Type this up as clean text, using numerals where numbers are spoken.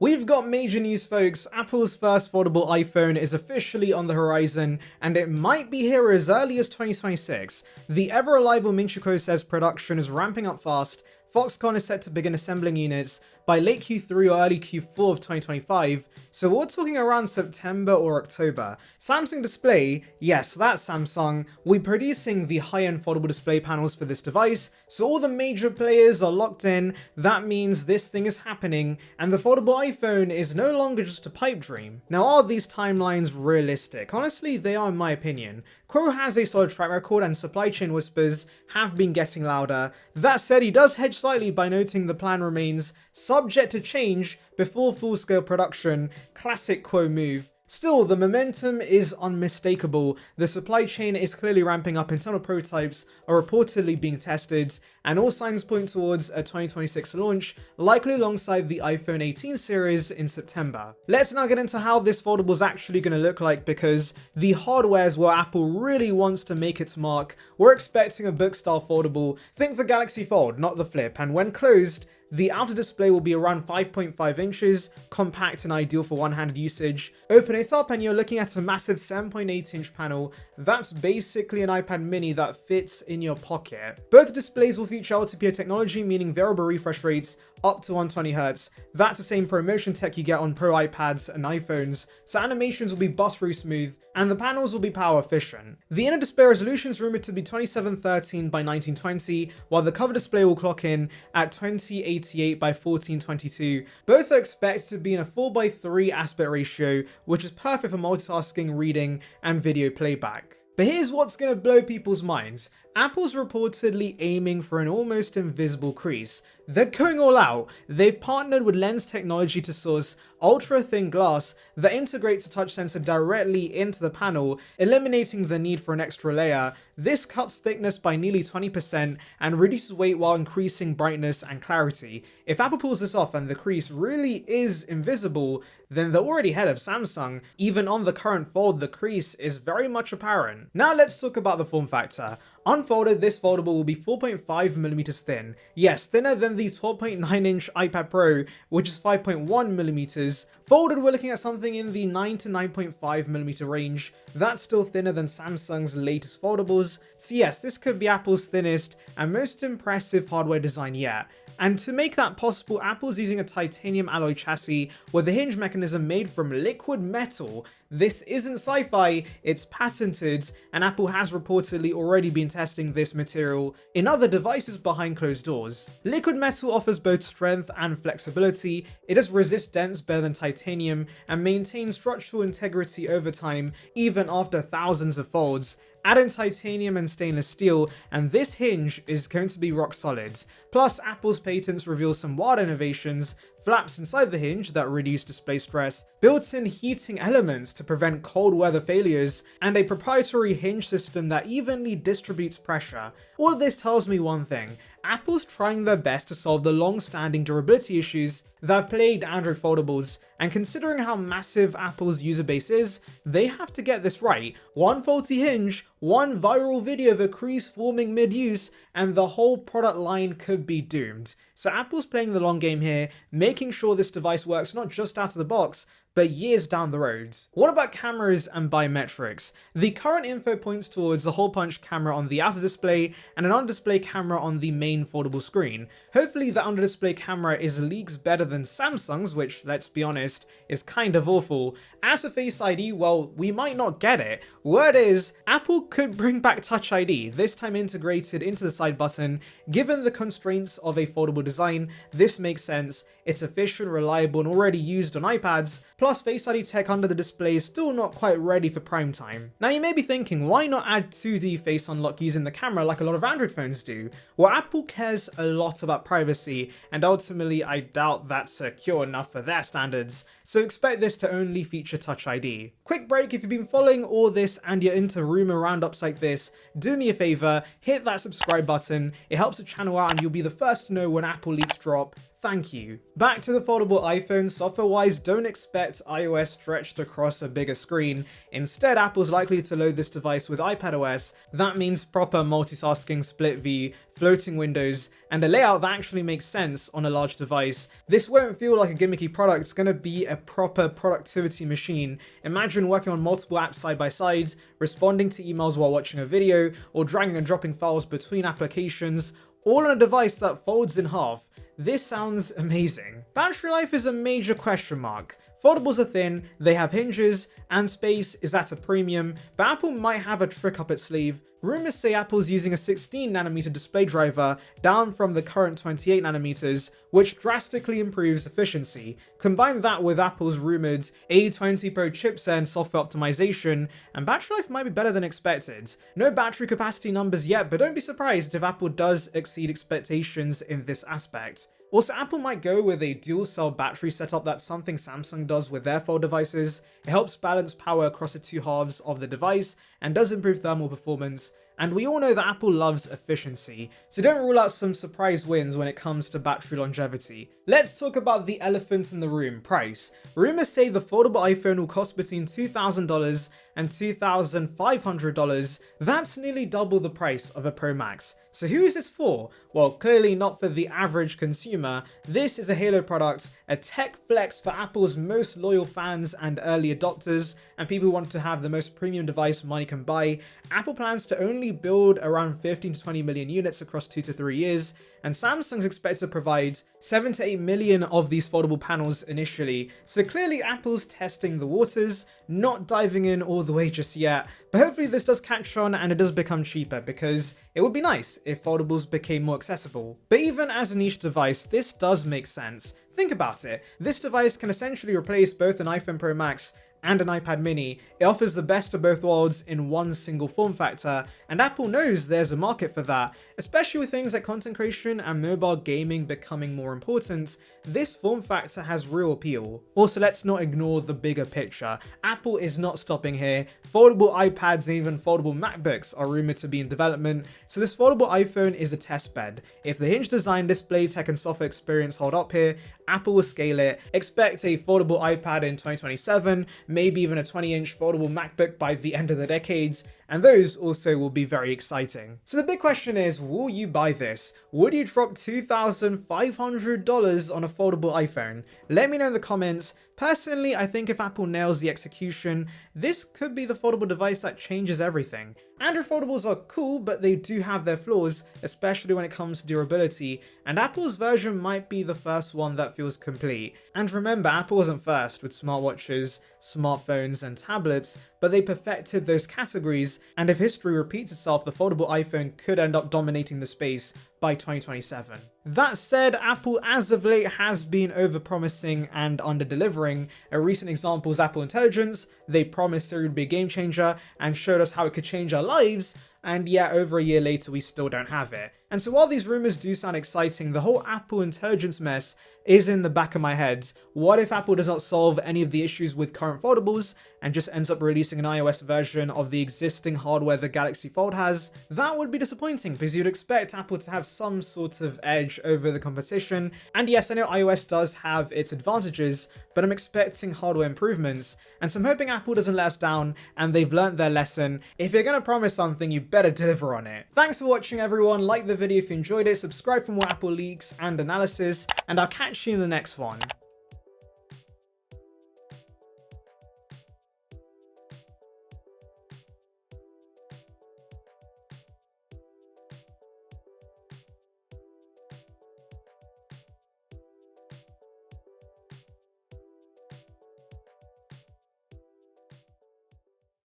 We've got major news, folks. Apple's first foldable iPhone is officially on the horizon, and it might be here as early as 2026. The ever-reliable Minchukuo says production is ramping up fast. Foxconn is set to begin assembling units by late Q3 or early Q4 of 2025, so we're talking around September or October. Samsung Display, yes, that's Samsung, will be producing the high-end foldable display panels for this device, so all the major players are locked in. That means this thing is happening, and the foldable iPhone is no longer just a pipe dream. Now, are these timelines realistic? Honestly, they are in my opinion. Kuo has a solid track record and supply chain whispers have been getting louder. That said, he does hedge slightly by noting the plan remains subject to change before full-scale production. Classic Kuo move. Still, the momentum is unmistakable. The supply chain is clearly ramping up, internal prototypes are reportedly being tested, and all signs point towards a 2026 launch, likely alongside the iPhone 18 series in September. Let's now get into how this foldable is actually going to look like, because the hardware is where Apple really wants to make its mark. We're expecting a book-style foldable. Think the Galaxy Fold, not the Flip, and when closed, the outer display will be around 5.5 inches, compact and ideal for one-handed usage. Open it up and you're looking at a massive 7.8-inch panel. That's basically an iPad mini that fits in your pocket. Both displays will feature LTPO technology, meaning variable refresh rates up to 120Hz. That's the same ProMotion tech you get on Pro iPads and iPhones, so animations will be buttery smooth, and the panels will be power efficient. The inner display resolution is rumored to be 2713 by 1920, while the cover display will clock in at 2088 by 1422. Both are expected to be in a 4:3 aspect ratio, which is perfect for multitasking, reading, and video playback. But here's what's going to blow people's minds. Apple's reportedly aiming for an almost invisible crease. They're going all out. They've partnered with lens technology to source ultra-thin glass that integrates a touch sensor directly into the panel, eliminating the need for an extra layer. This cuts thickness by nearly 20% and reduces weight while increasing brightness and clarity. If Apple pulls this off and the crease really is invisible, then they're already ahead of Samsung. Even on the current Fold, the crease is very much apparent. Now let's talk about the form factor. Unfolded, this foldable will be 4.5mm thin. Yes, thinner than the 12.9-inch iPad Pro, which is 5.1mm. Folded, we're looking at something in the 9 to 9.5mm range. That's still thinner than Samsung's latest foldables. So yes, this could be Apple's thinnest and most impressive hardware design yet. And to make that possible, Apple's using a titanium alloy chassis with a hinge mechanism made from liquid metal. This isn't sci-fi, it's patented, and Apple has reportedly already been testing this material in other devices behind closed doors. Liquid metal offers both strength and flexibility. It does resist dents better than titanium and maintains structural integrity over time, even after thousands of folds. Add in titanium and stainless steel, and this hinge is going to be rock solid. Plus, Apple's patents reveal some wild innovations: flaps inside the hinge that reduce display stress, built-in heating elements to prevent cold weather failures, and a proprietary hinge system that evenly distributes pressure. All of this tells me one thing: Apple's trying their best to solve the long-standing durability issues that have plagued Android foldables, and considering how massive Apple's user base is, they have to get this right. One faulty hinge, one viral video of a crease forming mid-use, and the whole product line could be doomed. So Apple's playing the long game here, making sure this device works not just out of the box, but years down the road. What about cameras and biometrics? The current info points towards a hole punch camera on the outer display and an under-display camera on the main foldable screen. Hopefully the under-display camera is leagues better than Samsung's, which, let's be honest, is kind of awful. As for Face ID, well, we might not get it. Word is, Apple could bring back Touch ID, this time integrated into the side button. Given the constraints of a foldable design, this makes sense. It's efficient, reliable, and already used on iPads. Plus, Face ID tech under the display is still not quite ready for prime time. Now you may be thinking, why not add 2D face unlock using the camera like a lot of Android phones do? Well, Apple cares a lot about privacy, and ultimately I doubt that's secure enough for their standards, so expect this to only feature Touch ID. Quick break: if you've been following all this and you're into rumor roundups like this, do me a favor, hit that subscribe button. It helps the channel out and you'll be the first to know when Apple leaks drop. Thank you. Back to the foldable iPhone, software-wise, don't expect iOS stretched across a bigger screen. Instead, Apple's likely to load this device with iPadOS. That means proper multitasking, split view, floating windows, and a layout that actually makes sense on a large device. This won't feel like a gimmicky product, it's gonna be a proper productivity machine. Imagine working on multiple apps side by side, responding to emails while watching a video, or dragging and dropping files between applications, all on a device that folds in half. This sounds amazing. Battery life is a major question mark. Foldables are thin, they have hinges, and space is at a premium, but Apple might have a trick up its sleeve. Rumors say Apple's using a 16nm display driver down from the current 28nm, which drastically improves efficiency. Combine that with Apple's rumored A20 Pro chipset and software optimization, and battery life might be better than expected. No battery capacity numbers yet, but don't be surprised if Apple does exceed expectations in this aspect. Also, Apple might go with a dual cell battery setup. That's something Samsung does with their Fold devices. It helps balance power across the two halves of the device and does improve thermal performance. And we all know that Apple loves efficiency, so don't rule out some surprise wins when it comes to battery longevity. Let's talk about the elephant in the room, price. Rumors say the foldable iPhone will cost between $2,000 and $2,500. That's nearly double the price of a Pro Max. So who is this for? Well, clearly not for the average consumer. This is a Halo product, a tech flex for Apple's most loyal fans and early adopters, and people who want to have the most premium device money can buy. Apple plans to only build around 15 to 20 million units across 2 to 3 years, and Samsung's expected to provide 7 to 8 million of these foldable panels initially. So clearly Apple's testing the waters, not diving in all the way just yet, but hopefully this does catch on and it does become cheaper, because it would be nice if foldables became more accessible. But even as a niche device, this does make sense. Think about it, this device can essentially replace both an iPhone Pro Max and an iPad mini. It offers the best of both worlds in one single form factor, and Apple knows there's a market for that, especially with things like content creation and mobile gaming becoming more important. This form factor has real appeal. Also, let's not ignore the bigger picture. Apple is not stopping here. Foldable iPads and even foldable MacBooks are rumored to be in development, so this foldable iPhone is a test bed. If the Hinge design, display tech and software experience hold up here, Apple will scale it. Expect a foldable iPad in 2027, maybe even a 20-inch foldable MacBook by the end of the decade, and those also will be very exciting. So the big question is, will you buy this? Would you drop $2,500 on a foldable iPhone? Let me know in the comments. Personally, I think if Apple nails the execution, this could be the foldable device that changes everything. Android foldables are cool, but they do have their flaws, especially when it comes to durability, and Apple's version might be the first one that feels complete. And remember, Apple wasn't first with smartwatches, smartphones, and tablets, but they perfected those categories, and if history repeats itself, the foldable iPhone could end up dominating the space by 2027. That said, Apple as of late has been overpromising and under-delivering. A recent example is Apple Intelligence. They promised Siri would be a game changer and showed us how it could change our lives, and yet over a year later we still don't have it. And so while these rumors do sound exciting, the whole Apple Intelligence mess is in the back of my head. What if Apple does not solve any of the issues with current foldables and just ends up releasing an iOS version of the existing hardware the Galaxy Fold has? That would be disappointing, because you'd expect Apple to have some sort of edge over the competition. And yes, I know iOS does have its advantages, but I'm expecting hardware improvements, and so I'm hoping Apple doesn't let us down and they've learnt their lesson. If you're gonna promise something, you better deliver on it. Thanks for watching, everyone. Like the video if you enjoyed it, subscribe for more Apple leaks and analysis, and I'll catch you in the next one.